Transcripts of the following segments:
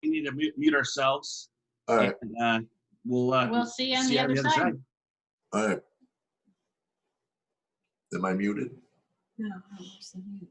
we need to mute ourselves. All right. And We'll see you on the other side. All right. Am I muted? No, where's the mute?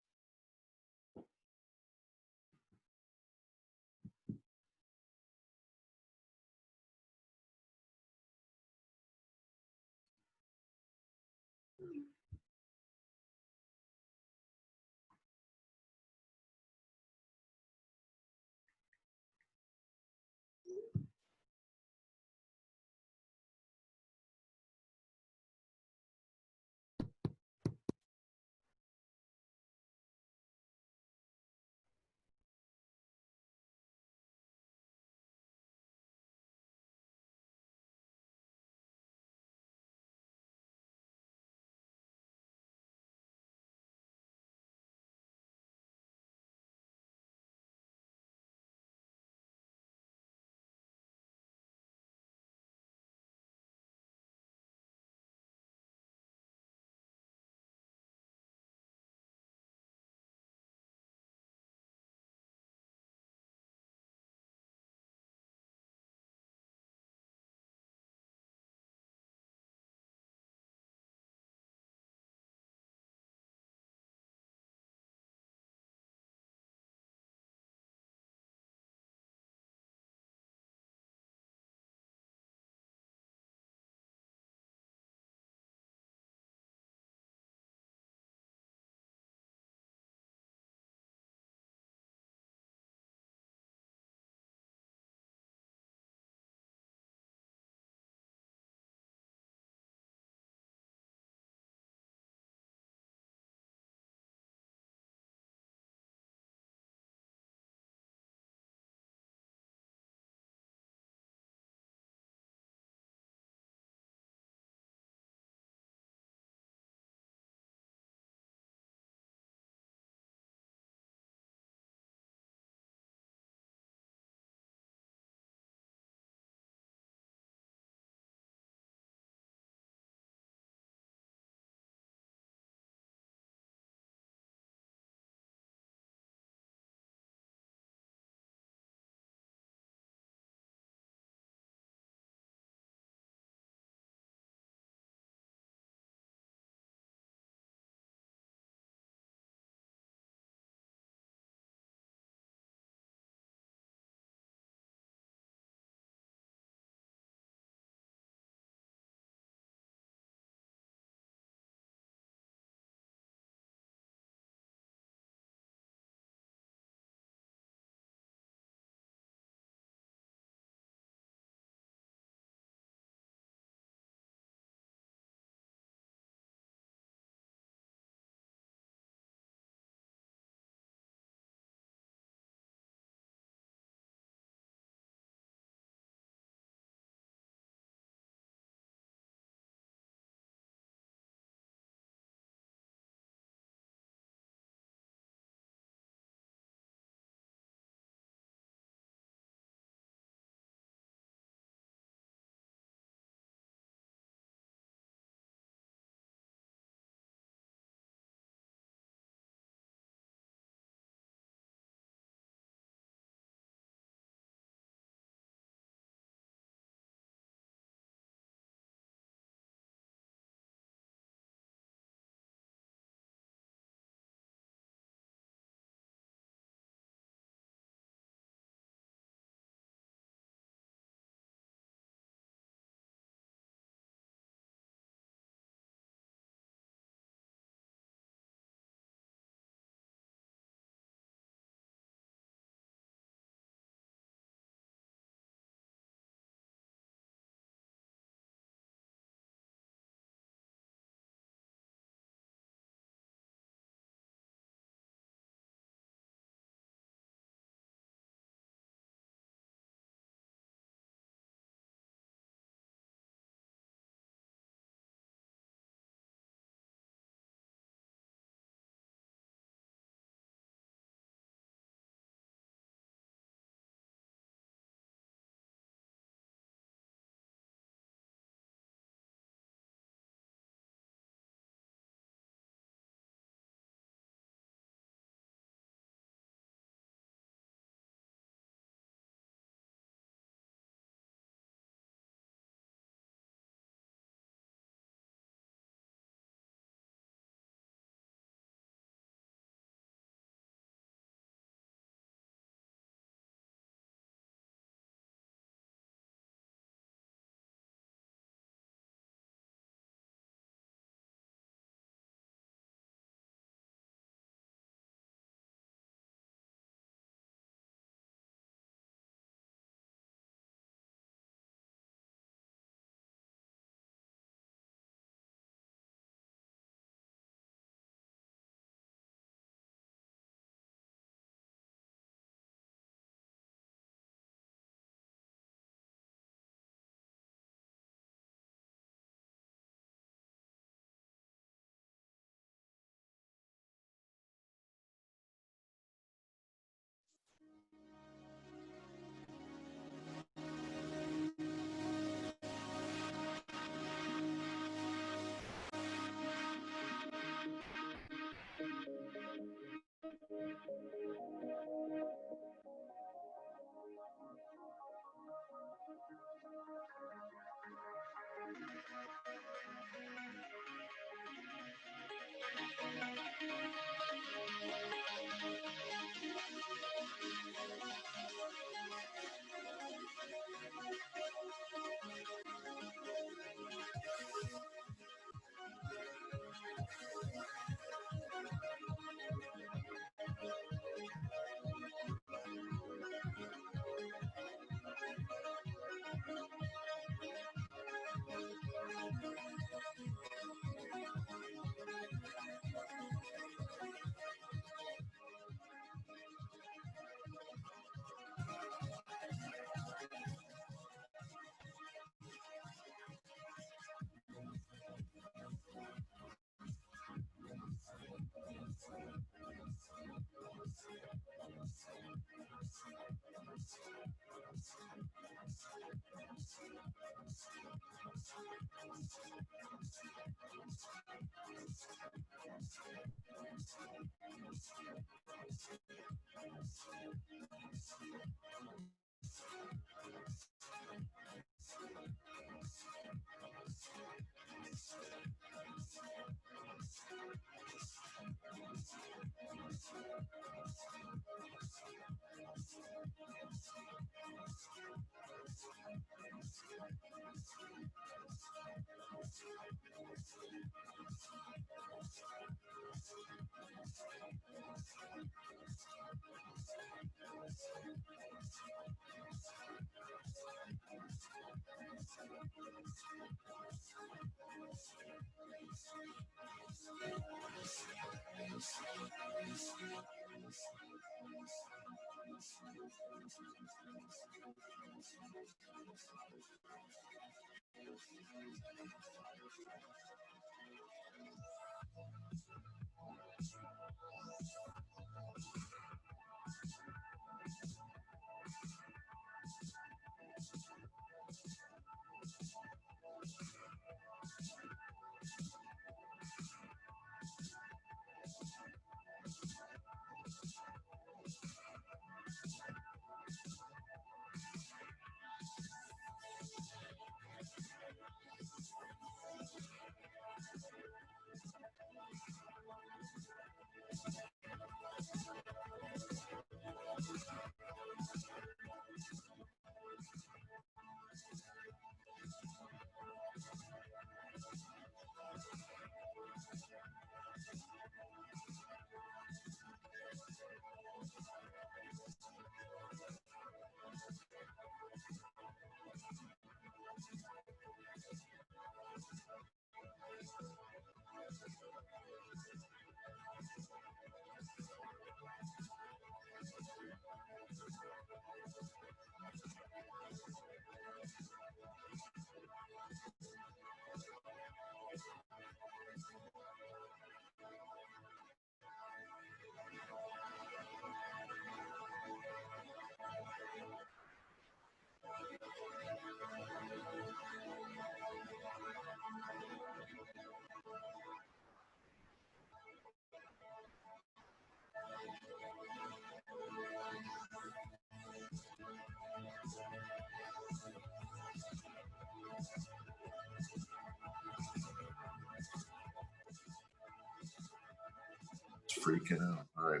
It's freaking out. All right,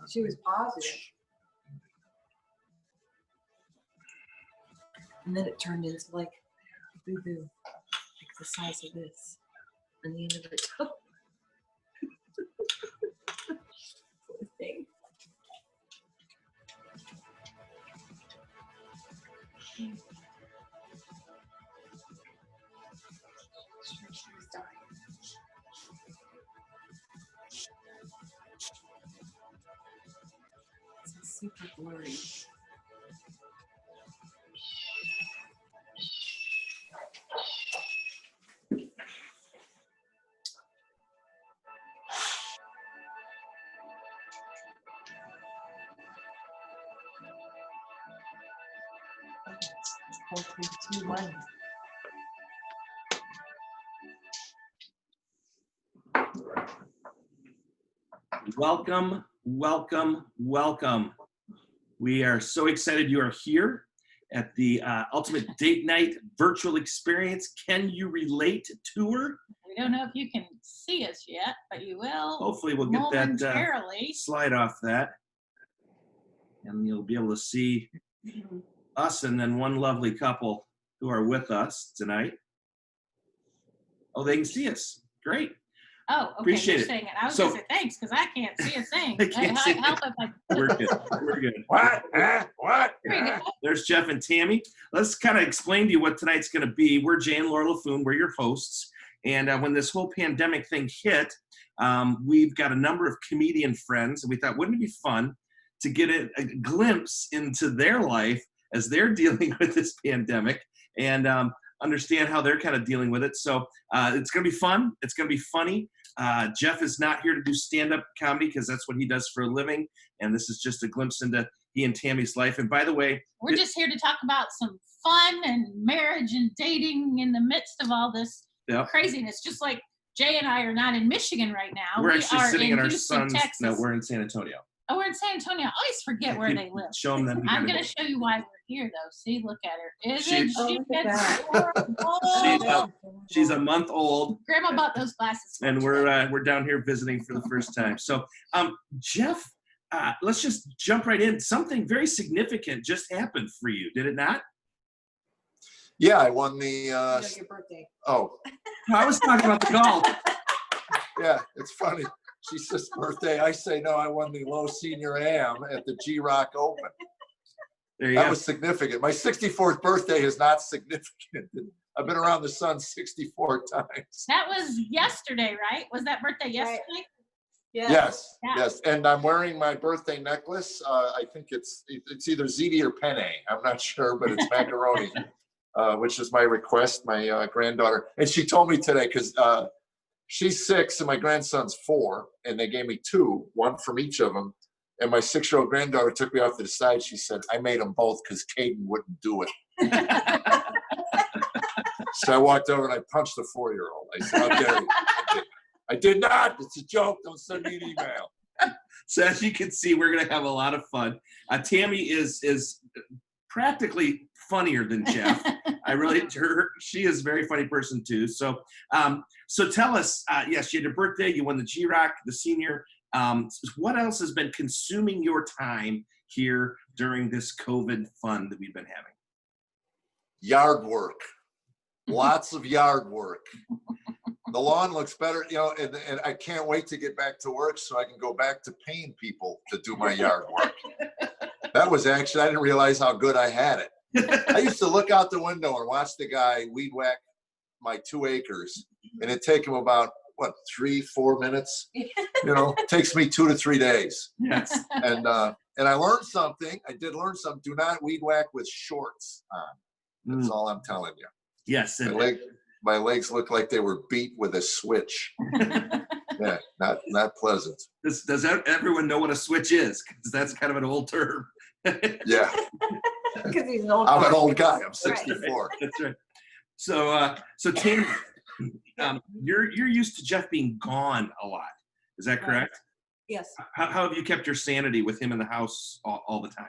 She was positive. And then it turned into like boo boo, like the size of this on the end of her toe. Poor thing. She was dying. It's super blurry. Okay. 4, 3, 2, 1. Welcome, welcome, welcome. We are so excited you are here. at the Ultimate Date Night Virtual Experience Can You Relate Tour. We don't know if you can see us yet, but you will. Hopefully we'll get that momentarily. slide off that. And you'll be able to see us and then one lovely couple who are with us tonight. Oh, they can see us. Great. Oh, okay. Appreciate You're it. saying it. I was So- going to say thanks because I can't see a thing. I can't see Help if I We're good. We're good. What? What? There you go. There's Jeff and Tammy. Let's kind of explain to you what tonight's going to be. We're Jay and Laura LaFoon. We're your hosts. And when this whole pandemic thing hit, we've got a number of comedian friends, and we thought, wouldn't it be fun to get a glimpse into their life as they're dealing with this pandemic and understand how they're kind of dealing with it. So it's going to be fun. It's going to be funny. Jeff is not here to do stand-up comedy because that's what he does for a living. And this is just a glimpse into he and Tammy's life. And by the way, we're just here to talk about some fun and marriage and dating in the midst of all this craziness. Just like Jay and I are not in Michigan right now. We're actually sitting in our Houston, son's. Texas. No, we're in San Antonio. Oh, we're in San Antonio. I always forget where they live. Show them that. I'm going to show you why we're here, though. See, look at her. Isn't She's- she Oh, look at adorable? She's a month old, Grandma bought those glasses. for and me. we're down here visiting for the first time. So, Jeff, let's just jump right in. Something very significant just happened for you, did it not? Yeah, I won the. Your birthday. Oh, No, I was talking about the golf. yeah, it's funny. She says birthday. I say no. I won the low senior am at the G Rock Open. There you That go. was significant. My 64th birthday is not significant. I've been around the sun 64 times. That was yesterday, right? Was that birthday yesterday? Yeah. Yes, Yeah. yes. And I'm wearing my birthday necklace. I think it's either ziti or penne. I'm not sure, but it's macaroni, which is my request, my granddaughter. And she told me today, because she's 6 and my grandson's 4, and they gave me 2, one from each of them. And my 6-year-old granddaughter took me off to the side. She said, I made them both because Caden wouldn't do it. So I walked over and I punched the 4-year-old. I said, how dare you? I did not. It's a joke. Don't send me an email. So as you can see, we're going to have a lot of fun. Tammy is practically funnier than Jeff. She is a very funny person too. So so tell us, yes, you had your birthday, you won the G-Rock, the senior. What else has been consuming your time here during this COVID fun that we've been having? Yard work. Lots of yard work. The lawn looks better, and I can't wait to get back to work so I can go back to paying people to do my yard work. That was actually, I didn't realize how good I had it. I used to look out the window and watch the guy weed whack my 2 acres, and it'd take him about, 3-4 minutes? It takes me 2 to 3 days. Yes. And I learned something. I did learn something. Do not weed whack with shorts on. That's all I'm telling you. Yes. My legs look like they were beat with a switch. Yeah, not pleasant. Does everyone know what a switch is? Because that's kind of an old term. Yeah, Because he's an old I'm an guy. old guy. I'm 64. That's right. So Tammy, you're used to Jeff being gone a lot. Is that correct? Yes. How have you kept your sanity with him in the house all the time?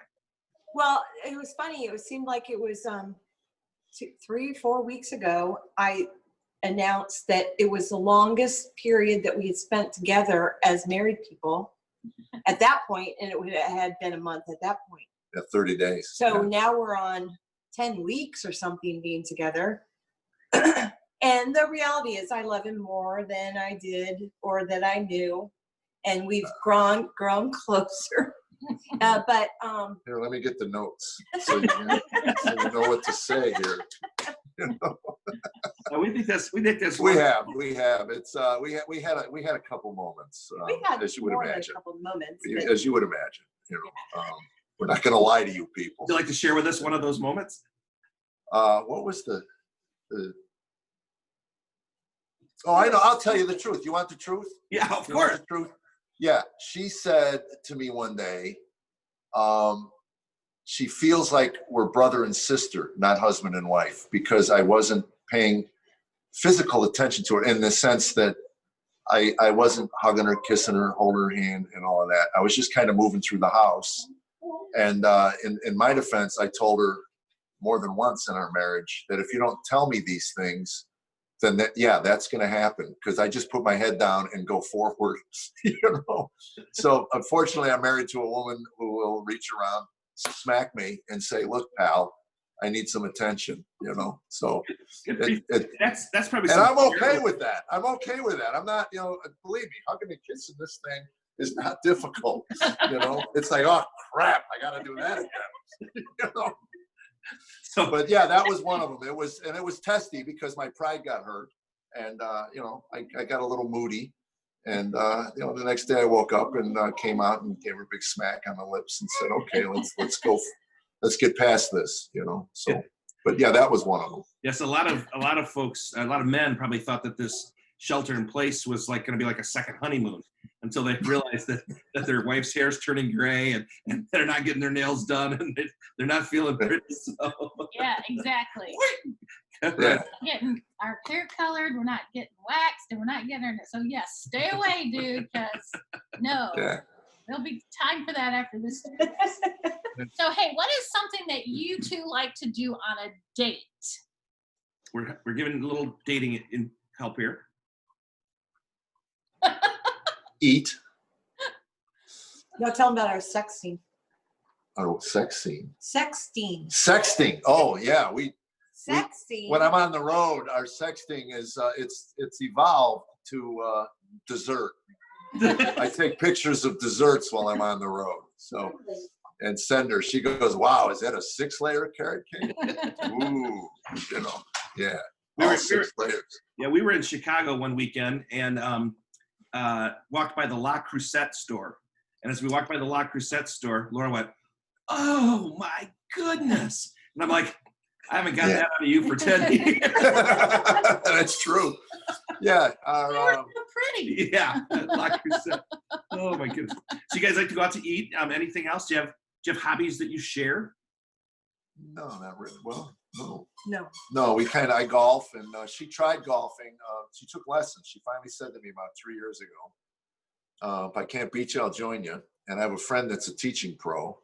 Well, it was funny. It seemed like it was 3-4 weeks ago, I announced that it was the longest period that we had spent together as married people at that point, and it had been a month at that point. Yeah, 30 days. So Yeah. now we're on 10 weeks or something being together. And the reality is I love him more than I did or that I knew. And we've grown closer. But Here, let me get the notes so you know what to say here. We think that's We have. It's we had a couple moments, we had as you would more than imagine. a couple of moments. But As you would imagine, we're not going to lie to you people. Would you like to share with us one of those moments? What was the? Oh, I know. I'll tell you the truth. You want the truth? Yeah, of You want course. the truth? Yeah. She said to me one day, she feels like we're brother and sister, not husband and wife, because I wasn't paying physical attention to her in the sense that I wasn't hugging her, kissing her, holding her hand and all of that. I was just kind of moving through the house. And in my defense, I told her more than once in our marriage that if you don't tell me these things, then that's going to happen, because I just put my head down and go forward. So unfortunately, I'm married to a woman who will reach around, smack me, and say, "Look, pal, I need some attention." So that's probably. And I'm okay with that. I'm okay with that. I'm not, believe me, hugging and kissing this thing is not difficult. It's like, oh crap, I got to do that again. So, but yeah, that was one of them. It was testy because my pride got hurt, and I got a little moody, and the next day I woke up and came out and gave her a big smack on the lips and said, "Okay, let's go, let's get past this." So, but yeah, that was one of them. Yes, a lot of folks, a lot of men probably thought that this shelter in place was like going to be like a second honeymoon, until they realized that their wife's hair's turning gray and they're not getting their nails done and they're not feeling pretty. So. Yeah, exactly. Yeah. We're not getting our hair colored, we're not getting waxed, and we're not getting our, so yes, stay away, dude, because no, there'll be time for that after this. So hey, what is something that you two like to do on a date? We're giving a little dating in help here. Eat. No, tell them about our sex scene. Our sex scene. Sexting. Sexting. Oh yeah, Sexting. When I'm on the road, our sexting is it's evolved to dessert. I take pictures of desserts while I'm on the road. So, and send her. She goes, "Wow, is that a 6-layer carrot cake?" Ooh, yeah. We were 6 layers. Yeah, we were in Chicago one weekend and walked by the La Crusette store. And as we walked by the La Crusette store, Laura went, "Oh my goodness!" And I'm like, "I haven't gotten that out of you for 10 years." That's true. Yeah. They were so pretty. Yeah, La Crusette. Oh my goodness. So you guys like to go out to eat? Anything else? Do you have hobbies that you share? No, not really. Well, no. No. I golf, and she tried golfing. She took lessons. She finally said to me about 3 years ago, "If I can't beat you, I'll join you." And I have a friend that's a teaching pro.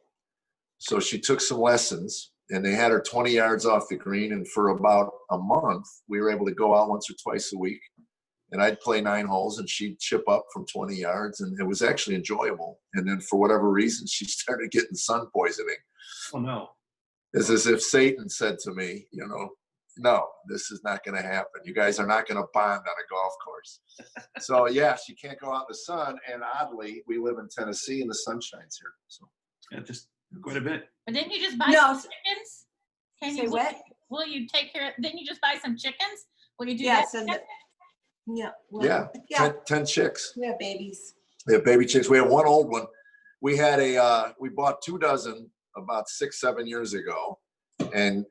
So she took some lessons, and they had her 20 yards off the green. And for about a month, we were able to go out once or twice a week. And I'd play 9 holes, and she'd chip up from 20 yards. And it was actually enjoyable. And then for whatever reason, she started getting sun poisoning. Oh, no. It's as if Satan said to me, "No, this is not going to happen. You guys are not going to bond on a golf course." So yeah, she can't go out in the sun. And oddly, we live in Tennessee and the sun shines here. So Yeah, just quite a bit. But didn't you just buy No. some chickens? Say what? Will you take care of, didn't you just buy some chickens? Will you do Yeah, that? so yeah, Yeah. 10 chicks. We have babies. We have baby chicks. We have one old one. We had we bought 2 dozen about 6-7 years ago, and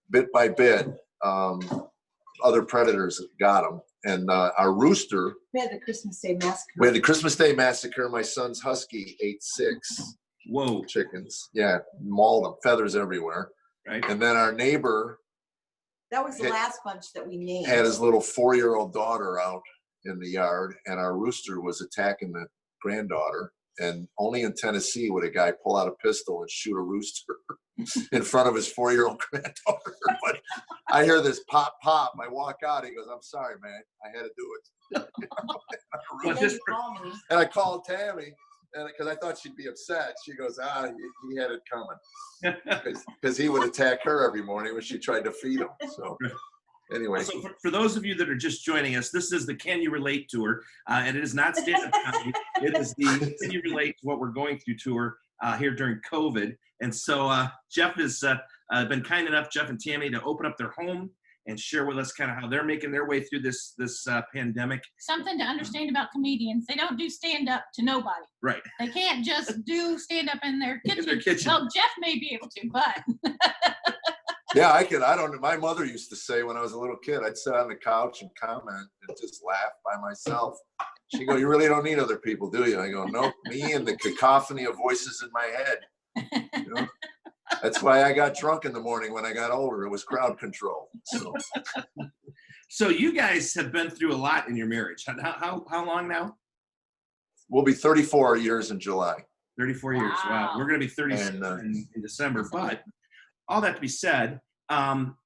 bit by bit, other predators got them. And our rooster. We had the Christmas Day massacre. We had the Christmas Day massacre. My son's husky ate 6 Whoa. chickens. Yeah, mauled them, feathers everywhere. Right. And then our neighbor That was the last bunch that we named. had his little 4-year-old daughter out in the yard, and our rooster was attacking the granddaughter. And only in Tennessee would a guy pull out a pistol and shoot a rooster in front of his 4-year-old granddaughter. But I hear this pop, pop. I walk out. He goes, "I'm sorry, man. I had to do it." And then you call me. And I called Tammy, and because I thought she'd be upset. She goes, he had it coming. Because he would attack her every morning when she tried to feed him. So anyway. So for those of you that are just joining us, this is the Can You Relate tour, and it is not stand-up comedy. It is the Can You Relate to What We're Going Through tour here during COVID. And so Jeff has been kind enough, Jeff and Tammy, to open up their home and share with us kind of how they're making their way through this pandemic. Something to understand about comedians: they don't do stand up to nobody. Right. They can't just do stand up in their kitchen. In their kitchen. Well, Jeff may be able to, but Yeah, I don't know. My mother used to say when I was a little kid, I'd sit on the couch and comment and just laugh by myself. She'd go, "You really don't need other people, do you?" I go, "Nope, me and the cacophony of voices in my head." That's why I got drunk in the morning when I got older. It was crowd control. So you guys have been through a lot in your marriage. How long now? We'll be 34 years in July. 34 years. Wow. We're going to be 37 in December. But all that to be said, Um,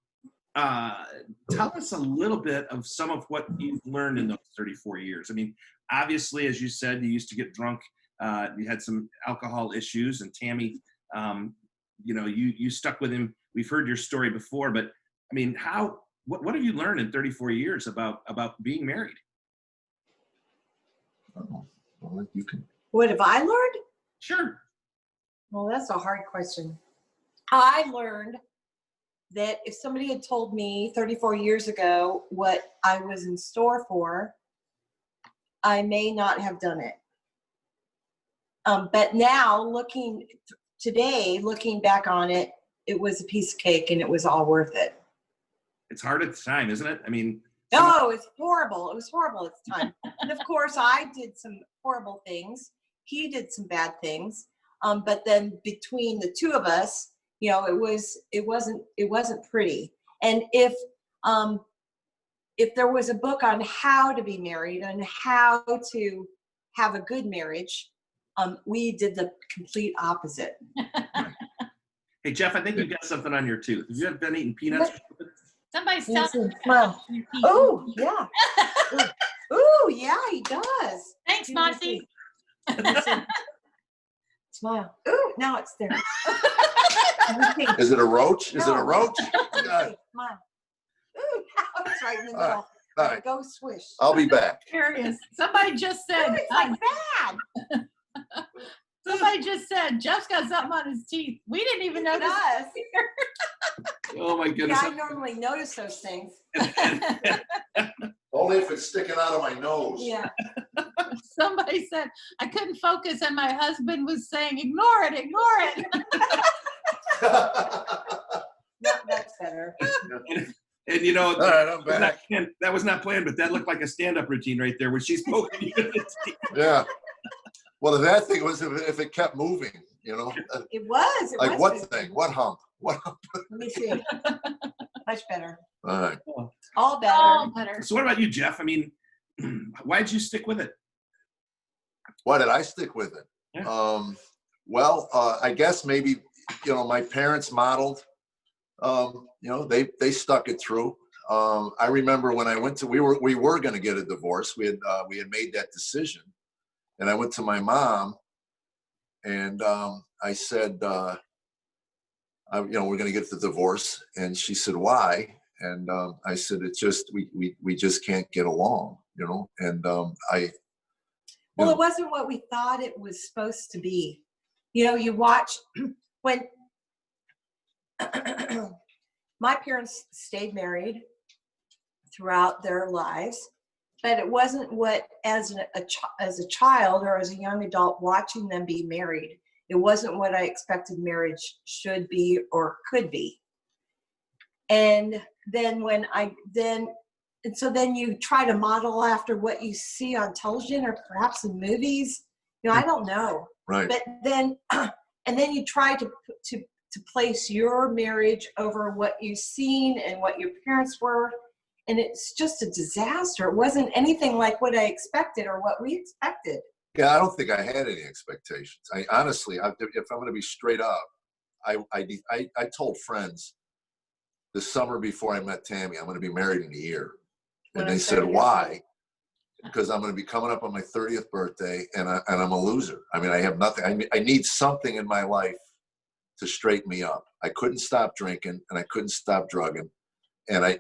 Tell us a little bit of some of what you've learned in those 34 years. I mean, obviously, as you said, you used to get drunk. You had some alcohol issues, and Tammy, you stuck with him. We've heard your story before, but I mean, what have you learned in 34 years about being married? Oh, well, you can. What have I learned? Sure. Well, that's a hard question. I learned that if somebody had told me 34 years ago what I was in store for, I may not have done it. But now looking back on it, it was a piece of cake and it was all worth it. It's hard at the time, isn't it? I mean, No, it's horrible. It was horrible at the time. And of course, I did some horrible things. He did some bad things. But then between the two of us, it wasn't pretty. And if there was a book on how to be married and how to have a good marriage, we did the complete opposite. hey, Jeff, I think you got something on your tooth. Have you been eating peanuts? Somebody's telling Smile. Oh, yeah. Ooh, yeah, he does. Thanks, Moxie. Smile. Ooh, now it's there. Is it a roach? Is it a No. roach? Smile. Ooh, now it's right in the All right. middle. All right. Go swish. I'll be back. Here he is. Somebody just said, Ooh, it's like bad. somebody just said, Jeff's got something on his teeth. We didn't even It notice. does. Oh my Yeah, goodness. I normally notice those things. Only if it's sticking out of my nose. Yeah. Somebody said, I couldn't focus, and my husband was saying, ignore it, ignore it. That's better. And you know, All right, I'm back. that was not planned, but that looked like a stand-up routine right there when she's poking you in the teeth. Yeah. Well, the bad thing was if it kept moving, It was. It like was what good. thing? What hump? What hump? Let me see. Much better. All right. All better. All better. So what about you, Jeff? I mean, why'd you stick with it? Why did I stick with it? Yeah. Well, I guess maybe, my parents modeled, they stuck it through. I remember when I went to, we were going to get a divorce. We had made that decision, and I went to my mom and I said, we're going to get the divorce. And she said, why? And I said, it's just, we just can't get along, and Well, it wasn't what we thought it was supposed to be. You watch when my parents stayed married throughout their lives, but it wasn't what, as a child or as a young adult watching them be married, it wasn't what I expected marriage should be or could be. And then so then you try to model after what you see on television or perhaps in movies. I don't know. right. But then, and then you try to place your marriage over what you've seen and what your parents were, and it's just a disaster. It wasn't anything like what I expected or what we expected. Yeah, I don't think I had any expectations. I honestly, if I'm going to be straight up, I told friends the summer before I met Tammy, I'm going to be married in a year. And they said, why? Because I'm going to be coming up on my 30th birthday and I'm a loser. I mean, I have nothing. I need something in my life to straighten me up. I couldn't stop drinking and I couldn't stop drugging. And I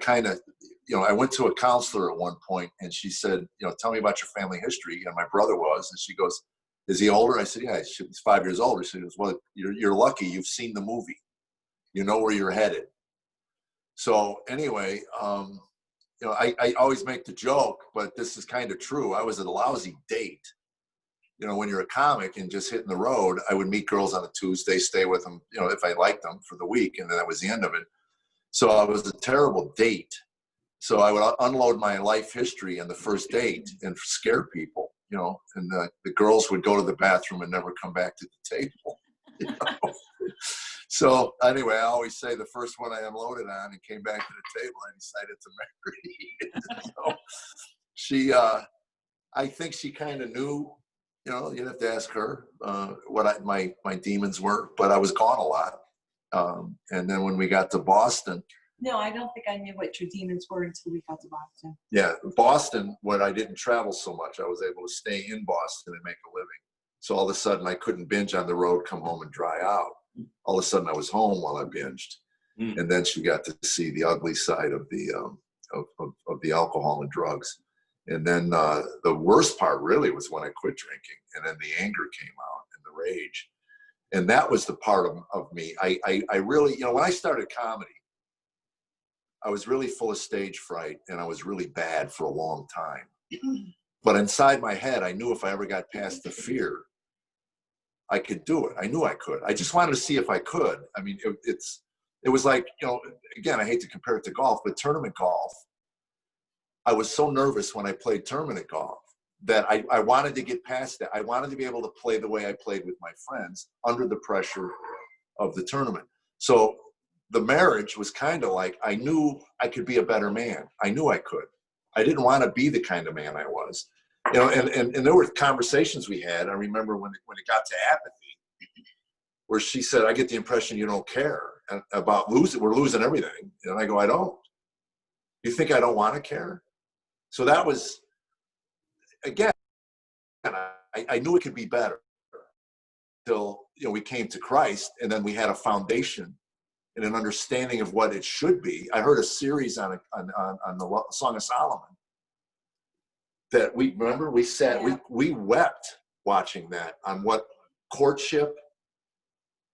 kind of, I went to a counselor at one point and she said, tell me about your family history. And my brother was, and she goes, is he older? I said, yeah, he's 5 years older. She goes, well, you're lucky. You've seen the movie. You know where you're headed. So anyway, I always make the joke, but this is kind of true. I was a lousy date. When you're a comic and just hitting the road, I would meet girls on a Tuesday, stay with them, if I liked them for the week, and then that was the end of it. So I was a terrible date. So I would unload my life history on the first date and scare people, and the girls would go to the bathroom and never come back to the table. So anyway, I always say the first one I unloaded on and came back to the table, I decided to marry. So she, I think she kind of knew, you'd have to ask her what my demons were, but I was gone a lot. And then when we got to Boston, No, I don't think I knew what your demons were until we got to Boston. yeah, Boston, when I didn't travel so much, I was able to stay in Boston and make a living. So all of a sudden I couldn't binge on the road, come home and dry out. All of a sudden I was home while I binged. And then she got to see the ugly side of the of the alcohol and drugs. And then the worst part really was when I quit drinking, and then the anger came out and the rage. And that was the part of me. I really, when I started comedy, I was really full of stage fright, and I was really bad for a long time. But inside my head, I knew if I ever got past the fear, I could do it. I knew I could. I just wanted to see if I could. I mean, it was like, again, I hate to compare it to golf, but tournament golf, I was so nervous when I played tournament golf that I wanted to get past that. I wanted to be able to play the way I played with my friends under the pressure of the tournament. So the marriage was kind of like, I knew I could be a better man. I knew I could. I didn't want to be the kind of man I was. And there were conversations we had. I remember when it got to apathy, where she said, I get the impression you don't care about losing. We're losing everything. And I go, I don't. You think I don't want to care? So that was, again, I knew it could be better till we came to Christ, and then we had a foundation and an understanding of what it should be. I heard a series on the Song of Solomon that we sat, we wept watching that, on what courtship,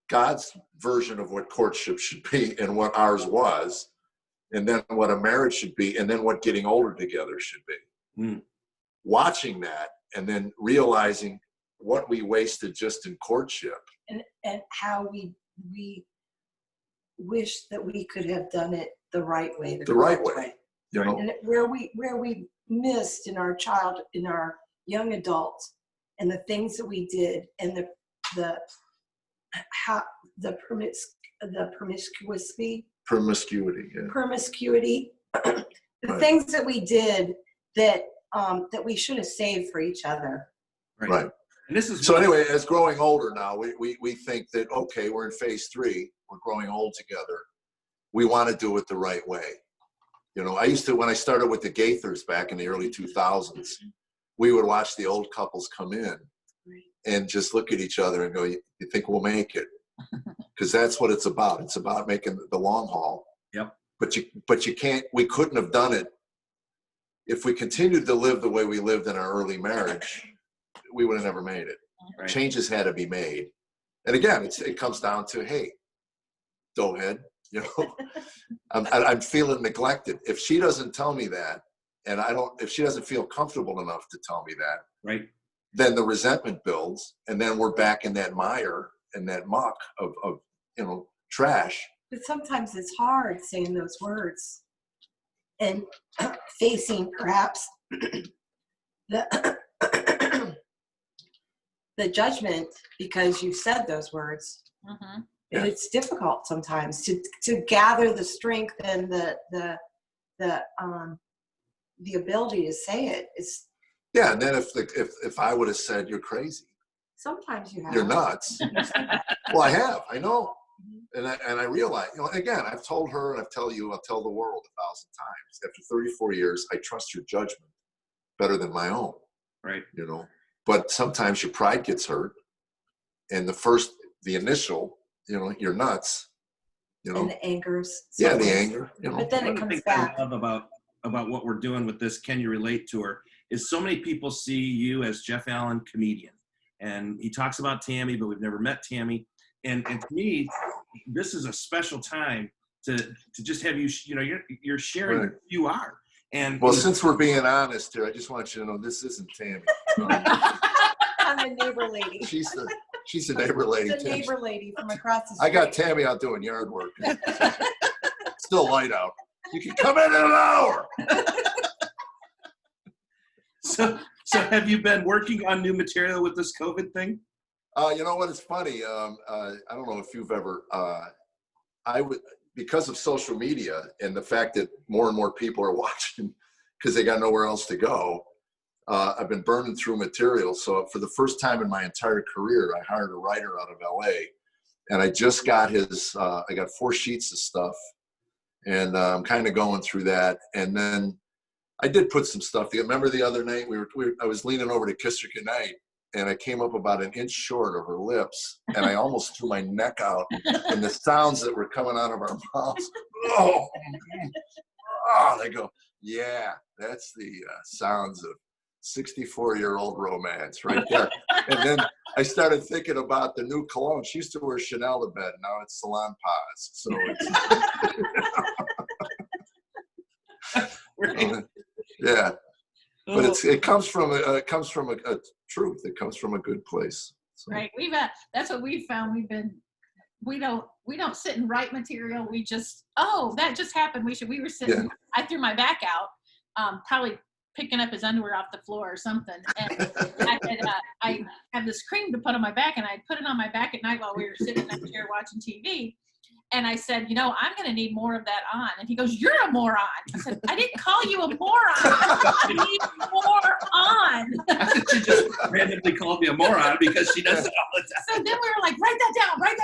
God's version of what courtship should be and what ours was, and then what a marriage should be, and then what getting older together should be. Watching that and then realizing what we wasted just in courtship. And how we wish that we could have done it the right way. The right way. And where we missed in our young adults, and the things that we did, and the promiscuity, the things that we did that we should have saved for each other. Right. And this is so anyway, as growing older now, we think that, okay, we're in phase 3, we're growing old together. We want to do it the right way. I used to, when I started with the Gaithers back in the early 2000s, we would watch the old couples come in and just look at each other and go, you think we'll make it? Because that's what it's about. It's about making the long haul. Yep. But you can't, we couldn't have done it. If we continued to live the way we lived in our early marriage, we would have never made it. Right. Changes had to be made. And again, it comes down to, hey, doughhead, I'm feeling neglected. If she doesn't tell me that, and if she doesn't feel comfortable enough to tell me that, right, then the resentment builds, and then we're back in that mire and that muck of trash. But sometimes it's hard saying those words and facing perhaps the judgment because you said those words. Mm-hmm. And it's difficult sometimes to gather the strength and the ability to say it. Yeah, and then if I would have said you're crazy, sometimes you have. You're nuts. Well, I have. I know. And I realize, again, I've told her, and I'll tell the world 1,000 times. After 34 years, I trust your judgment better than my own. Right. But sometimes your pride gets hurt, and the initial, you're nuts. And the anger's. Yeah, the anger. But then it comes back. I love about what we're doing with this, Can You Relate to Her, is so many people see you as Jeff Allen, comedian. And he talks about Tammy, but we've never met Tammy. And to me, this is a special time to just have you, you're sharing who you are. And well, since we're being honest here, I just want you to know this isn't Tammy. I'm a neighbor lady. She's the neighbor lady. The neighbor lady from across the street. I got Tammy out doing yard work. Still light out. You can come in an hour. So have you been working on new material with this COVID thing? You know what? It's funny. I don't know if you've ever. Because of social media and the fact that more and more people are watching because they got nowhere else to go. I've been burning through material. So for the first time in my entire career, I hired a writer out of LA, And I just got his, I got 4 sheets of stuff, and I'm kind of going through that. And then I did put some stuff together. Remember the other night I was leaning over to kiss her goodnight, and I came up about an inch short of her lips, and I almost threw my neck out, and the sounds that were coming out of our mouths, oh, they go, yeah, that's the sounds of 64-year-old romance right there. And then I started thinking about the new cologne. She used to wear Chanel to bed. Now it's Salon Paz. So it's, yeah. But it comes from a truth. It comes from a good place. So. Right. That's what we've found. We don't sit and write material. We just, that just happened. We were sitting, I threw my back out, probably picking up his underwear off the floor or something. And I have this cream to put on my back, and I put it on my back at night while we were sitting in the chair watching TV. And I said, I'm going to need more of that on. And he goes, you're a moron. I said, I didn't call you a moron. I need more on. I think she just randomly called me a moron because she does it all the time. So then we were like, write that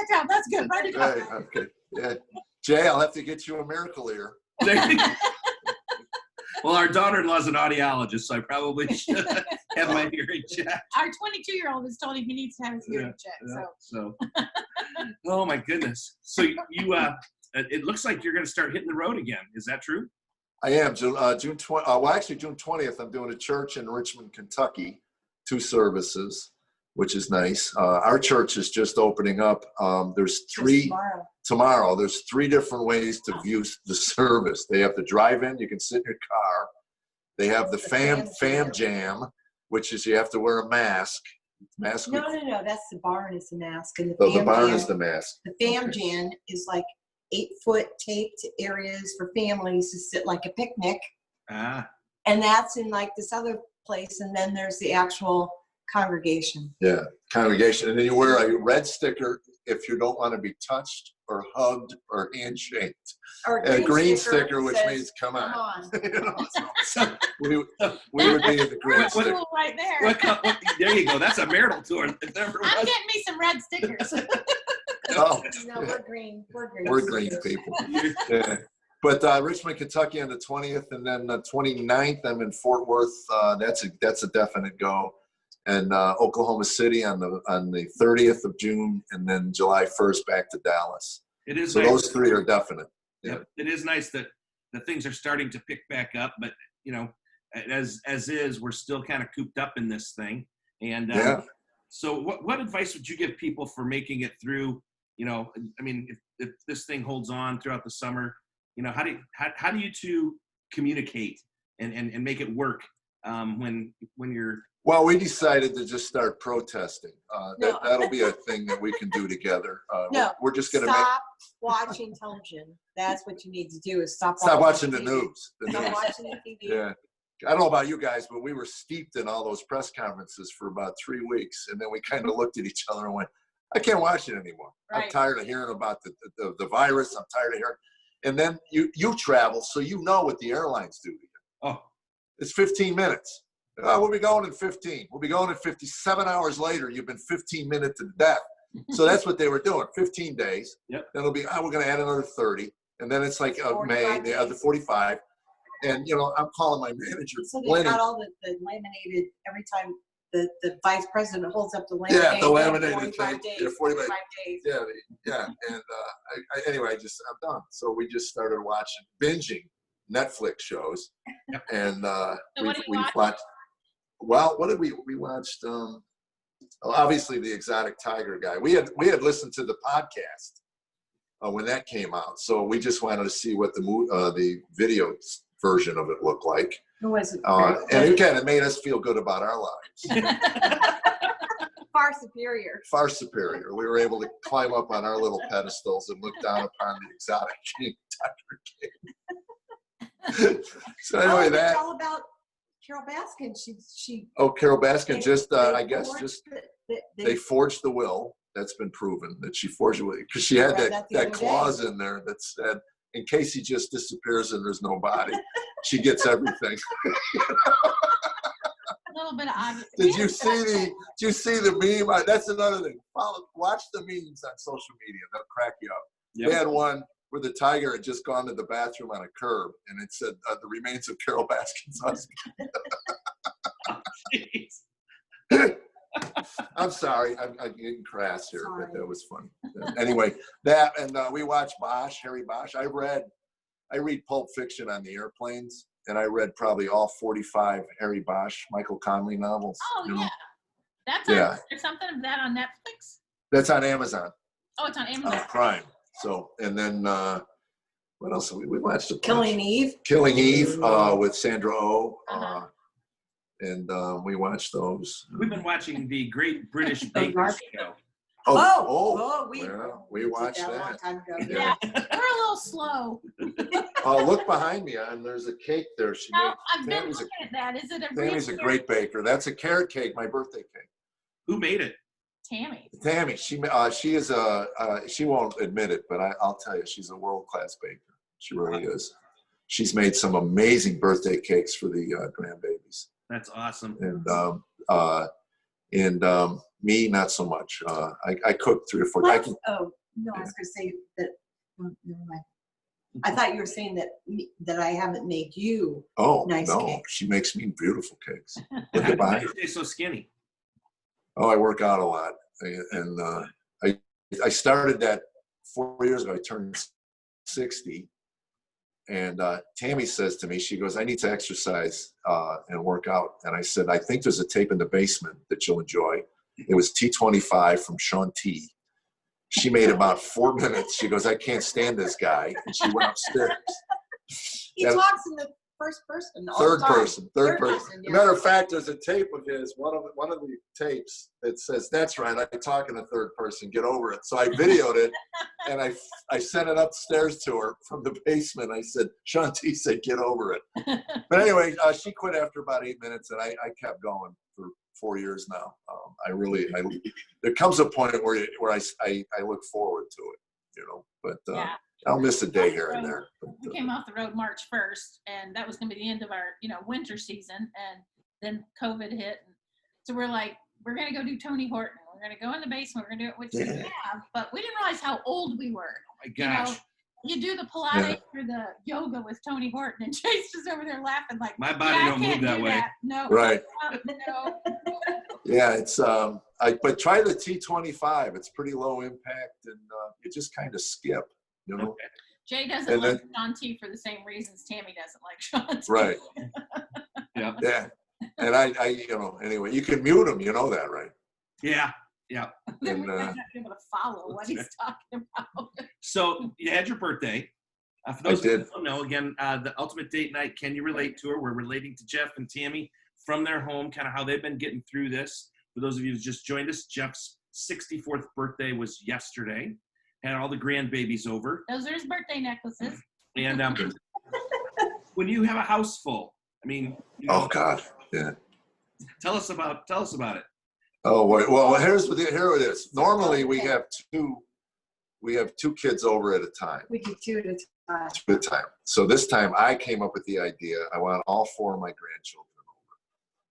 down. That's good. Write it down. Right, okay. Yeah. Jay, I'll have to get you a miracle ear. Well, our daughter-in-law's an audiologist, so I probably should have my hearing checked. Our 22-year-old has told him he needs to have his hearing checked. So. Oh my goodness. So you it looks like you're going to start hitting the road again. Is that true? I am. June 20th, I'm doing a church in Richmond, Kentucky, 2 services, which is nice. Our church is just opening up. There's 3 tomorrow. There's 3 different ways to view the service. They have the drive-in. You can sit in your car. They have the fam jam, which is you have to wear a mask. No. That's the barn is the mask, and the barn is the mask. The fam jam is like 8-foot taped areas for families to sit like a picnic. And that's in like this other place, and then there's the actual congregation. Yeah, congregation. And then you wear a red sticker if you don't want to be touched or hugged or handshaked. Or a green sticker which means come on. So we would be in the green sticker. Right there. There you go. That's a marital tour. I'm getting me some red stickers. No, we're green. We're green people. Yeah. But Richmond, Kentucky on the 20th, and then the 29th, I'm in Fort Worth. That's a definite go. And Oklahoma City on the 30th of June, and then July 1st back to Dallas. It is so nice. Those 3 are definite. Yeah. It is nice that things are starting to pick back up, but as is, we're still kind of cooped up in this thing. And so what advice would you give people for making it through? I mean, if this thing holds on throughout the summer, how do you 2 communicate and make it work when you're. Well, we decided to just start protesting. That'll be a thing that we can do together. We're just going to stop watching television. That's what you need to do is stop watching the news. Stop watching the TV. Yeah. I don't know about you guys, but we were steeped in all those press conferences for about 3 weeks. And then we kind of looked at each other and went, I can't watch it anymore. Right. I'm tired of hearing about the virus. I'm tired of hearing. And then you travel, so you know what the airlines do to you. Oh, it's 15 minutes. We'll be going in 15. We'll be going in 57 hours later. You've been 15 minutes to death. So that's what they were doing. 15 days. Yep. Then it'll be, we're going to add another 30. And then it's like May, the other 45. And, I'm calling my manager. So they got all the laminated every time the vice president holds up the laminated. Yeah, the laminated 45 days. 45 days. Yeah. And anyway, I'm done. So we just started binging Netflix shows. And we watched. Well, what did we watched? Obviously, the Exotic Tiger guy. We had listened to the podcast when that came out, so we just wanted to see what the video version of it looked like. Who was it? And again, it made us feel good about our lives. Far superior. We were able to climb up on our little pedestals and look down upon the Exotic Tiger King. So anyway, it's all about Carol Baskin. She. Oh, Carol Baskin they forged the will. That's been proven that she forged it because she had that clause in there that said, in case he just disappears and there's no body, she gets everything. little bit of August. Did you see the meme? That's another thing. Watch the memes on social media. They'll crack you up. Yep. They had one where the tiger had just gone to the bathroom on a curb, and it said the remains of Carol Baskin's husband. I'm sorry, I'm getting crass here, but that was funny. Anyway, that and we watched Harry Bosch. I read Pulp Fiction on the airplanes, and I read probably all 45 Harry Bosch, Michael Connelly novels. Oh, you know? yeah. That's there's something of that on Netflix? That's on Amazon. Oh, it's on Amazon. Prime. So, and then what else? We watched a bunch. Killing Eve. Killing Eve with Sandra Oh. Uh-huh. And we watched those. We've been watching the Great British Baker Show. We watched a long that. time ago. Yeah, we're a little slow. Look behind me, and there's a cake there. I've been looking at that. Is it a real Tammy's a great baker. That's a carrot cake, my birthday cake. Who made it? Tammy. Tammy, she is she won't admit it, but I'll tell you, she's a world-class baker. She really is. She's made some amazing birthday cakes for the grandbabies. That's awesome. And me, not so much. I cooked 3 or 4. No, I was going to say that. Never mind. I thought you were saying that I haven't made you. Nice cakes. She makes me beautiful cakes. Look at behind her. You're so skinny. Oh, I work out a lot, and I started that 4 years ago. I turned 60. And Tammy says to me, she goes, I need to exercise and work out. And I said, I think there's a tape in the basement that you'll enjoy. It was T25 from Sean T. She made about 4 minutes. She goes, I can't stand this guy. And she went upstairs. He talks in the first person. Third person. Yeah. Matter of fact, there's a tape of his, one of the tapes that says, that's right, I talk in the third person, get over it. So I videoed it, and I sent it upstairs to her from the basement. I said, Sean T said, get over it. But anyway, she quit after about 8 minutes, and I kept going for 4 years now. There comes a point where I look forward to it, but yeah. I'll miss a day here and there. We came off the road March 1st, and that was going to be the end of our, winter season. And then COVID hit. And so we're like, we're going to go do Tony Horton. We're going to go in the basement. We're going to do it, which we have. But we didn't realize how old we were. Oh my gosh. You do the Pilates or the yoga with Tony Horton, and Chase is over there laughing like, my body don't move that way. No. Right. No. Yeah, it's but try the T25. It's pretty low impact, and you just kind of skip, Okay. Jay doesn't like Sean T for the same reasons Tammy doesn't like Sean T. Right. Yeah. And I anyway, you can mute him. You know that, right? Yeah. Then we might not be able to follow what he's talking about. So you had your birthday. For those who don't know, again, the ultimate date night, Can You Relate Tour. We're relating to Jeff and Tammy from their home, kind of how they've been getting through this. For those of you who just joined us, Jeff's 64th birthday was yesterday. Had all the grandbabies over. Those are his birthday necklaces. And when you have a house full, I mean. Oh God, yeah. Tell us about it. Oh well, here it is. Normally we have two kids over at a time. We do 2 at a time. 2 at a time. So this time I came up with the idea. I want all 4 of my grandchildren over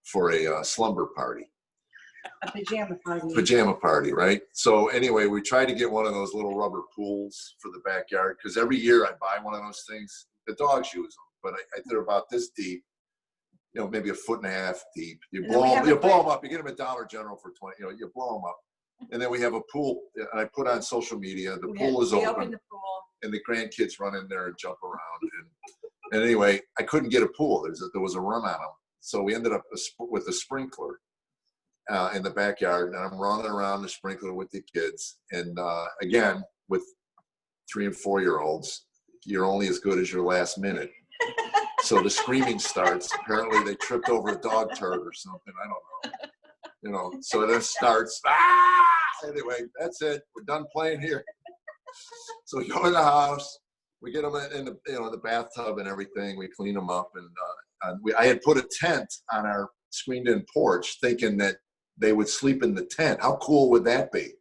for a slumber party. A pajama party. Pajama party, right? So anyway, we tried to get one of those little rubber pools for the backyard, because every year I buy one of those things. The dogs use them, but they're about this deep, maybe 1.5 feet deep. You blow them up. You get them at Dollar General for 20. You blow them up, and then we have a pool. And I put on social media. The pool is open, the pool. and the grandkids run in there and jump around. And anyway, I couldn't get a pool. There was a run on them, so we ended up with a sprinkler. In the backyard, and I'm running around the sprinkler with the kids. And again, with 3 and 4-year-olds, you're only as good as your last minute. So the screaming starts. Apparently they tripped over a dog turd or something. I don't know. So then starts. Anyway, that's it. We're done playing here. So we go in the house. We get them in the bathtub and everything. We clean them up, and I had put a tent on our screened-in porch, thinking that they would sleep in the tent. How cool would that be?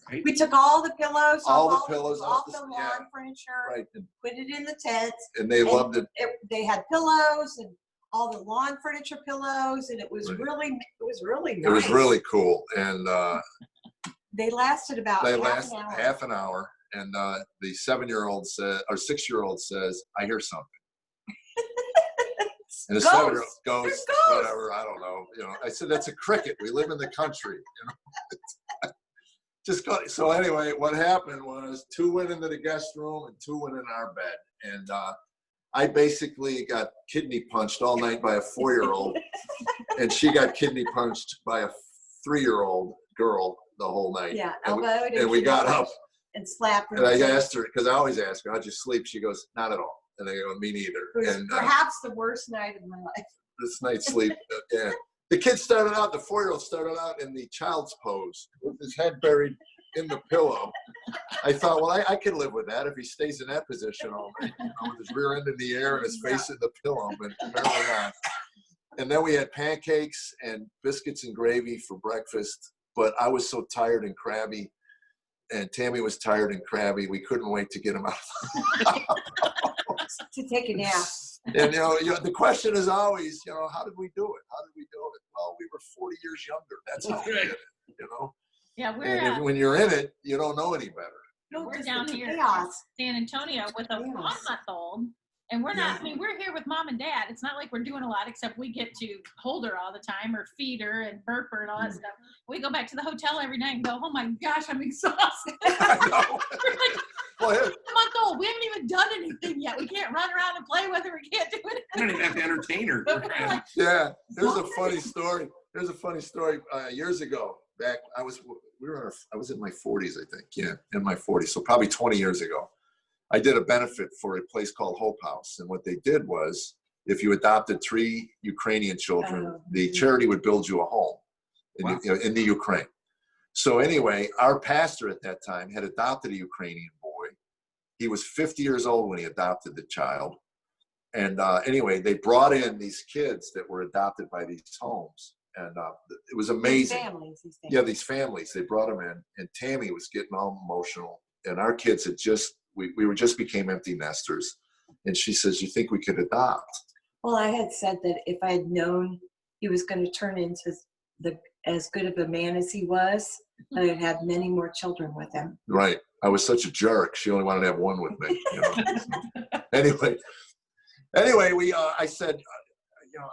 Right? We took all the pillows, off the the lawn furniture, right, put it in the tent. and they loved it. They had pillows and all the lawn furniture pillows, and it was Right. really nice. It was really cool. And They lasted about they half last an hour. half an hour. And the 7-year-old said, or 6-year-old says, I hear something. And the 7-year-old Ghosts. goes, There's ghosts. whatever, I don't know. I said, that's a cricket. We live in the country. Just go. So anyway, what happened was 2 went into the guest room and 2 went in our bed. And I basically got kidney punched all night by a 4-year-old. And she got kidney punched by a 3-year-old girl the whole night. Yeah, And elbowed. and we got up. and slapped her. And I asked her, because I always ask her, how'd you sleep? She goes, not at all. And I go, me neither. It was And perhaps the worst night of my life. this night's sleep, yeah. The kid started out, the 4-year-old started out in the child's pose with his head buried in the pillow. I thought, well, I could live with that if he stays in that position all night, with his rear end in the air and his face in the pillow, but apparently not. And then we had pancakes and biscuits and gravy for breakfast, but I was so tired and crabby, and Tammy was tired and crabby. We couldn't wait to get him out. To take a nap. And the question is always, how did we do it? How did we do it? Well, we were 40 years younger. That's how we did it. Yeah, we're And when you're in it, you don't know any better. No, we're just down the here in chaos. San Antonio with a Yes. 1-month-old, and we're not. I mean, we're here with mom and dad. It's not like we're doing a lot, except we get to hold her all the time, or feed her and burp her and all that stuff. We go back to the hotel every night and go, "Oh my gosh, I'm exhausted." I know. We're like, Well, here, 1-month-old. We haven't even done anything yet. We can't run around and play with her. We can't do it. I don't even have to entertain her. But we're like, yeah, there's a funny story. Years ago, back I was in my 40s, I think. Yeah, in my 40s. So probably 20 years ago, I did a benefit for a place called Hope House, and what they did was, if you adopted 3 Ukrainian children, the charity would build you a home in the Ukraine. So anyway, our pastor at that time had adopted a Ukrainian boy. He was 50 years old when he adopted the child. And anyway, they brought in these kids that were adopted by these homes. And it was amazing. These families, they brought them in. And Tammy was getting all emotional. And our kids had just became empty nesters. And she says, you think we could adopt? Well, I had said that if I had known he was going to turn into as good of a man as he was, I would have many more children with him. Right. I was such a jerk. She only wanted to have one with me. Anyway, I said,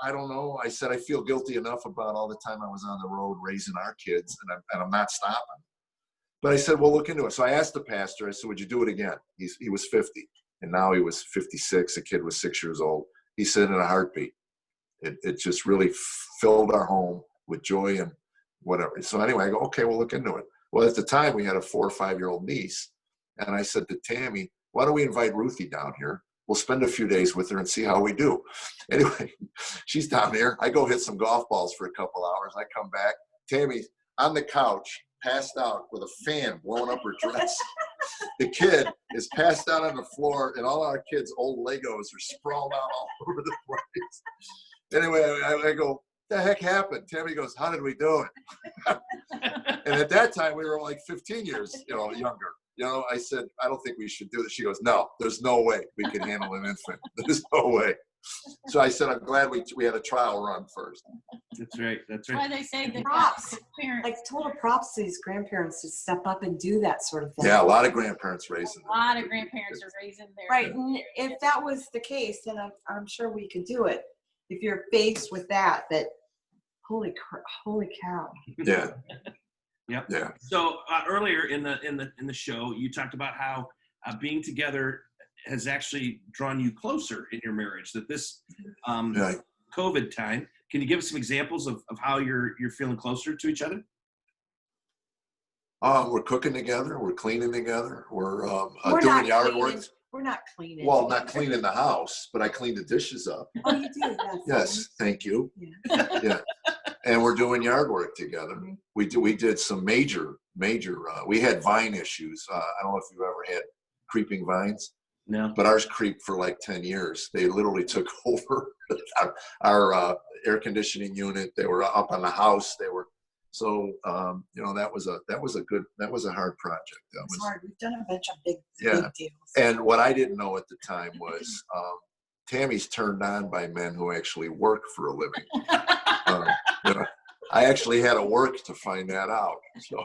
I don't know. I said, I feel guilty enough about all the time I was on the road raising our kids, and I'm not stopping. But I said, well, look into it. So I asked the pastor, I said, would you do it again? He was 50, and now he was 56. The kid was 6 years old. He said, in a heartbeat. It just really filled our home with joy and whatever. So anyway, I go, okay, we'll look into it. Well, at the time, we had a 4 or 5-year-old niece. And I said to Tammy, why don't we invite Ruthie down here? We'll spend a few days with her and see how we do. Anyway, she's down there. I go hit some golf balls for a couple hours. I come back. Tammy's on the couch, passed out with a fan blowing up her dress. The kid is passed out on the floor, and all our kids' old Legos are sprawled out all over the place. Anyway, I go, the heck happened? Tammy goes, how did we do it? And at that time, we were like 15 years, younger. I said, I don't think we should do this. She goes, no, there's no way we can handle an infant. There's no way. So I said, I'm glad we had a trial run first. That's right. That's why right. they say that Props. parents. Like total props to these grandparents to step up and do that sort of thing. Yeah, a lot of grandparents raising A lot of grandparents are raising their Right. And if that was the case, then I'm sure we could do it. If you're faced with that, holy cow. Yeah. Yep. Yeah. So earlier in the show, you talked about how being together has actually drawn you closer in your marriage. That this COVID time, can you give us some examples of how you're feeling closer to each other? We're cooking together. We're cleaning together. We're doing yard work. We're not cleaning. Well, not cleaning the house, but I clean the dishes up. Oh, you do? Yes, thank you. Yeah. Yeah, and we're doing yard work together. We did some major. We had vine issues. I don't know if you ever had creeping vines. No. But ours creeped for like 10 years. They literally took over our air conditioning unit. They were up on the house. They were that was a hard project. It's hard. We've done a bunch of big Yeah. deals. And what I didn't know at the time was Tammy's turned on by men who actually work for a living. You know, I actually had to work to find that out. So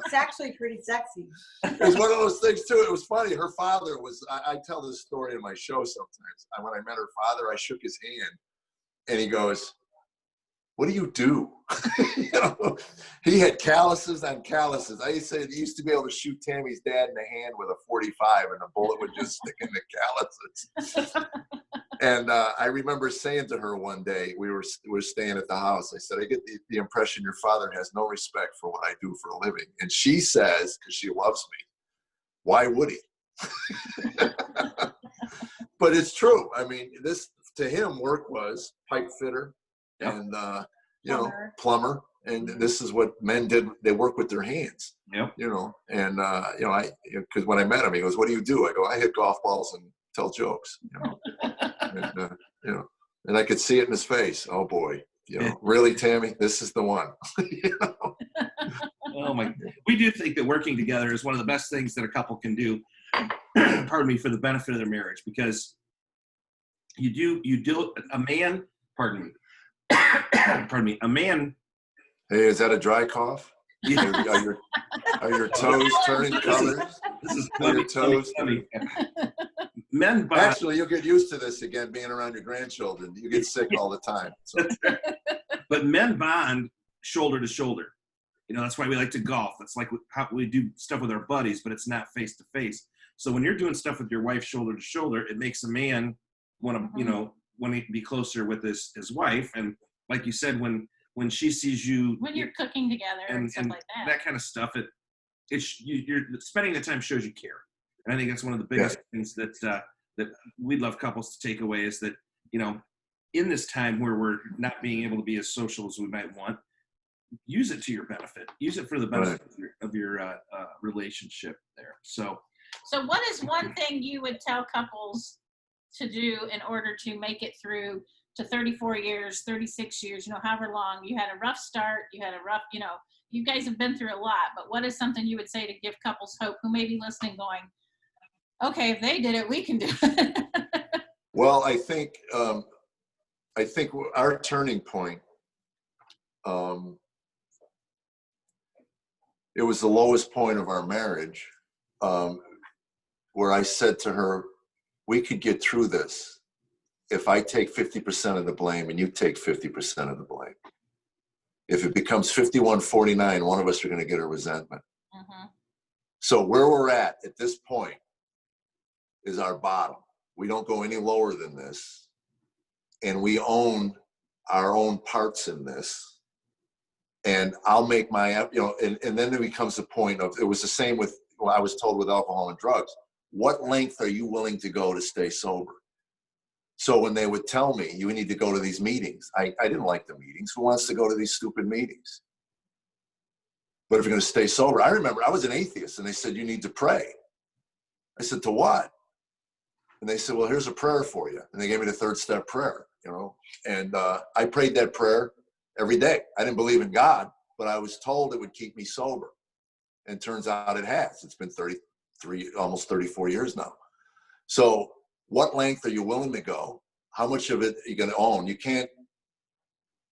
It's actually pretty sexy. it was one of those things too. It was funny. Her father was, I tell this story in my show sometimes. When I met her father, I shook his hand and he goes, "What do you do?" You know, he had calluses on calluses. I used to say he used to be able to shoot Tammy's dad in the hand with a 45 and the bullet would just stick in the calluses. And I remember saying to her one day, we were staying at the house. I said, "I get the impression your father has no respect for what I do for a living." And she says, because she loves me, "Why would he?" But it's true. I mean, this to him, work was pipe fitter. Yep. And you know, plumber, and this is what men did. They work with their hands. Yep. You know, and you know, because when I met him, he goes, "What do you do?" I go, "I hit golf balls and tell jokes." You know, and you know, and I could see it in his face. Oh boy, you know, really, Tammy, this is the one. You know? Oh my! We do think that working together is one of the best things that a couple can do. Pardon me, for the benefit of their marriage, because you do a man. Pardon me. Pardon me, a man. Hey, is that a dry cough? Are your toes turning colors? This is your toes. Men bond. Actually, you'll get used to this again, being around your grandchildren. You get sick all the time. So. But men bond shoulder to shoulder. You know, that's why we like to golf. That's like how we do stuff with our buddies, but it's not face to face. So when you're doing stuff with your wife shoulder to shoulder, it makes a man want to, you know, want to be closer with his wife. And like you said, when she sees you, when you're cooking together and stuff like that kind of stuff, you're spending the time shows you care. And I think that's one of the biggest things that we'd love couples to take away is that, you know, in this time where we're not being able to be as social as we might want, use it to your benefit. Use it for the benefit of your relationship there. So what is one thing you would tell couples to do in order to make it through to 34 years, 36 years, you know, however long? You had a rough start, you had a rough, you know, you guys have been through a lot, but what is something you would say to give couples hope who may be listening going, okay, if they did it, we can do it? Well, I think our turning point, it was the lowest point of our marriage, where I said to her, we could get through this if I take 50% of the blame and you take 50% of the blame. If it becomes 51-49, one of us are going to get a resentment. Mm-hmm. So where we're at this point is our bottom. We don't go any lower than this. And we own our own parts in this. And I'll make my, you know, and then it becomes a point of, it was the same with, well, I was told with alcohol and drugs. What length are you willing to go to stay sober? So when they would tell me, you need to go to these meetings, I didn't like the meetings. Who wants to go to these stupid meetings? But if you're going to stay sober, I remember I was an atheist and they said, you need to pray. I said, to what? And they said, well, here's a prayer for you. And they gave me the 3rd step prayer, you know, and I prayed that prayer every day. I didn't believe in God, but I was told it would keep me sober. And turns out it has. It's been 33, almost 34 years now. So what length are you willing to go? How much of it are you going to own? You can't,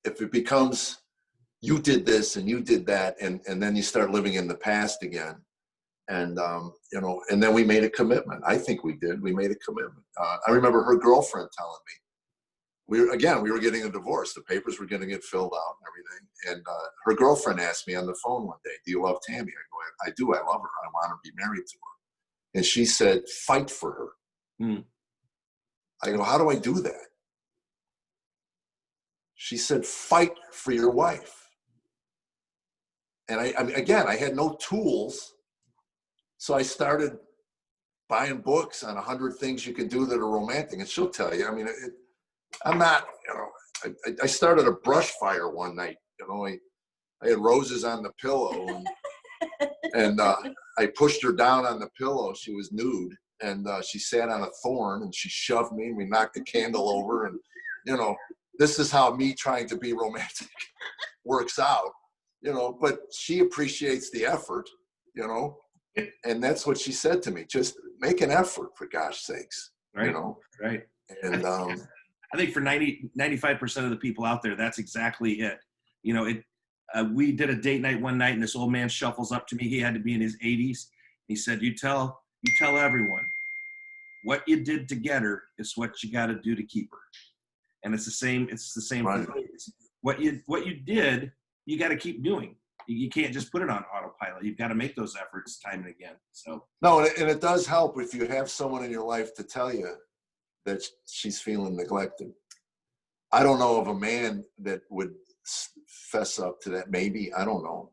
if it becomes, you did this and you did that, and then you start living in the past again. And, you know, and then we made a commitment. I think we did. We made a commitment. I remember her girlfriend telling me, we were getting a divorce. The papers were going to get filled out and everything. And her girlfriend asked me on the phone one day, do you love Tammy? I go, I do. I love her. I want to be married to her. And she said, fight for her. Hmm. I go, how do I do that? She said, fight for your wife. And I mean, again, I had no tools. So I started buying books on 100 things you can do that are romantic. And she'll tell you, I mean, I'm not, you know, I started a brush fire one night. You know, I had roses on the pillow and I pushed her down on the pillow. She was nude and she sat on a thorn and she shoved me and we knocked the candle over. And, you know, this is how me trying to be romantic works out, you know, but she appreciates the effort, you know, and that's what she said to me. Just make an effort, for gosh sakes, right. You know? Right. And I think for 95% of the people out there, that's exactly it. You know, we did a date night one night, and this old man shuffles up to me. He had to be in his 80s. He said, you tell everyone what you did to get her is what you got to do to keep her. And it's the same Right. thing. What you did, you got to keep doing. You can't just put it on autopilot. You've got to make those efforts time and again. So no, and it does help if you have someone in your life to tell you that she's feeling neglected. I don't know of a man that would fess up to that. Maybe, I don't know.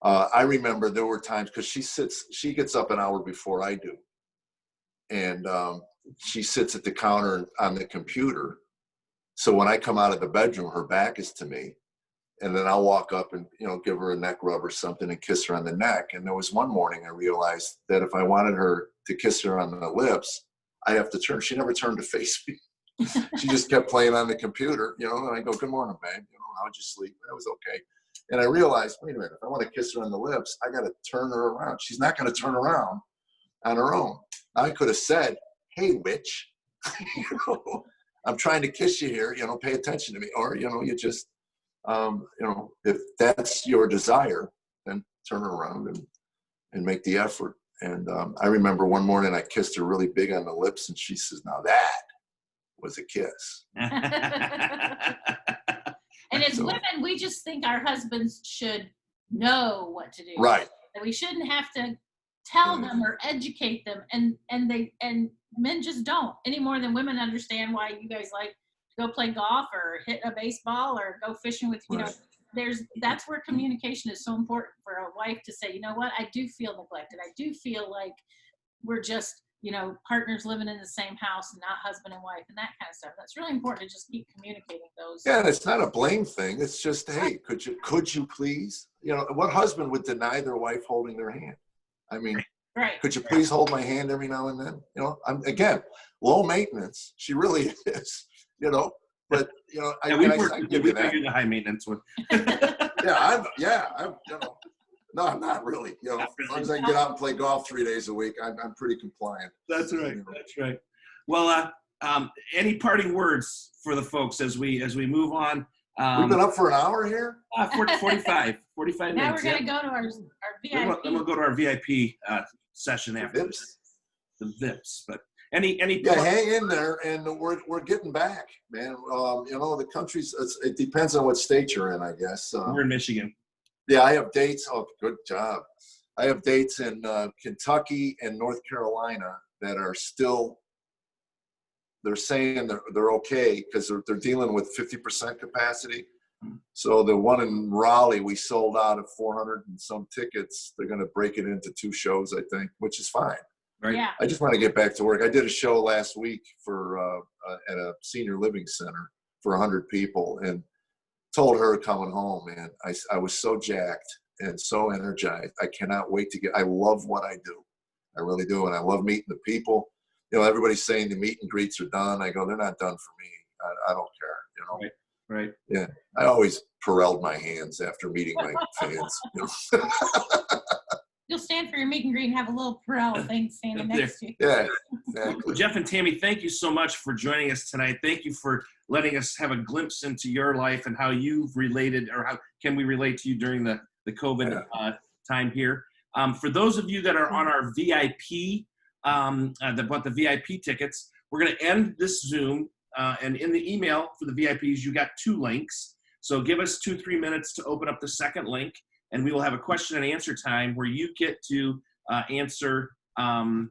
I remember there were times, because she gets up an hour before I do. And she sits at the counter on the computer. So when I come out of the bedroom, her back is to me. And then I'll walk up and, give her a neck rub or something and kiss her on the neck. And there was one morning I realized that if I wanted her to kiss her on the lips, I have to turn. She never turned to face me. She just kept playing on the computer, and I go, good morning, babe. How'd you sleep? That was okay. And I realized, wait a minute, if I want to kiss her on the lips, I got to turn her around. She's not going to turn around on her own. I could have said, hey, witch, I'm trying to kiss you here, pay attention to me. Or, you just, if that's your desire, then turn her around and make the effort. And I remember one morning I kissed her really big on the lips, and she says, now that was a kiss. And as women, we just think our husbands should know what to do. Right. That we shouldn't have to tell them or educate them, and men just don't any more than women understand why you guys like to go play golf or hit a baseball or go fishing with that's where communication is so important for a wife to say, you know what, I do feel neglected. I do feel like we're just partners living in the same house and not husband and wife and that kind of stuff. That's really important to just keep communicating those. Yeah, and it's not a blame thing. It's just, hey, could you please? What husband would deny their wife holding their hand? I mean, right. Could you please hold my hand every now and then? I'm again low maintenance. She really is. But I give you that. The high maintenance one. I'm no, I'm not really. As long as I can get out and play golf 3 days a week, I'm pretty compliant. That's right. That's right. Well, any parting words for the folks as we move on? We've been up for an hour here. 45 now minutes. Now we're gonna go to our VIP. Then we'll go to our VIP session after this. The VIPs, but any hang in there, and we're getting back, man. The country's. It depends on what state you're in, I guess. We're in Michigan. Yeah, I have dates. Oh, good job. I have dates in Kentucky and North Carolina that are still. They're saying they're okay because they're dealing with 50% capacity. So the one in Raleigh, we sold out of 400 and some tickets. They're going to break it into 2 shows, I think, which is fine. Right. Yeah. I just want to get back to work. I did a show last week for at a senior living center for 100 people, and told her coming home, man, I was so jacked and so energized. I cannot wait to I love what I do. I really do. And I love meeting the people. Everybody's saying the meet and greets are done. I go, they're not done for me. I don't care, Right. Yeah. I always parelled my hands after meeting my fans. You'll stand for your meet and greet and have a little Perel thing standing next to you. Yeah, exactly. Well, Jeff and Tammy, thank you so much for joining us tonight. Thank you for letting us have a glimpse into your life and how you've related, or how can we relate to you during the COVID time here. For those of you that are on our VIP, the VIP tickets, we're going to end this Zoom, and in the email for the VIPs, you got 2 links. So give us 2-3 minutes to open up the second link, and we will have a question and answer time where you get to answer. You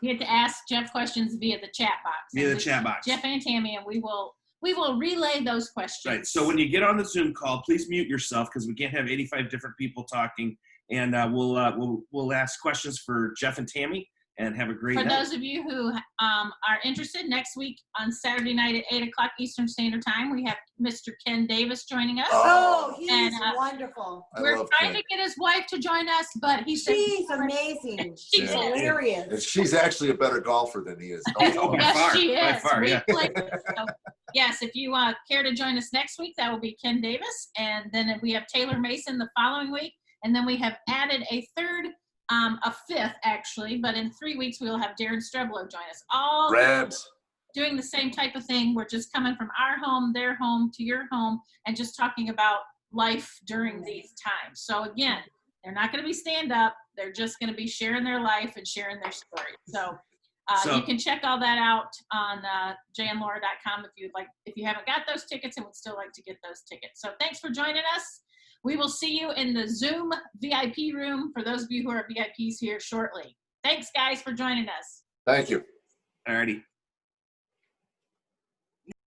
get to ask Jeff questions via the chat box. Via the chat box. Jeff and Tammy, and we will relay those questions. Right. So when you get on the Zoom call, please mute yourself because we can't have 85 different people talking, and we'll ask questions for Jeff and Tammy. And have a great night. For those of you who are interested, next week on Saturday night at 8 o'clock Eastern Standard Time, we have Mr. Ken Davis joining us. Oh, he's wonderful. We're trying to get his wife to join us, but she's amazing. She's hilarious. And she's actually a better golfer than he is. Yes, she is. By far, yeah. So, yes, if you care to join us next week, that will be Ken Davis. And then we have Taylor Mason the following week. And then we have added a 5th actually, but in 3 weeks we will have Darren Strebler join us. doing the same type of thing. We're just coming from our home, their home, to your home, and just talking about life during these times. So again, they're not going to be stand up. They're just going to be sharing their life and sharing their story. So you can check all that out on jandlaura.com if you haven't got those tickets and would still like to get those tickets. So thanks for joining us. We will see you in the Zoom VIP room for those of you who are VIPs here shortly. Thanks, guys, for joining us. Thank you. Alrighty.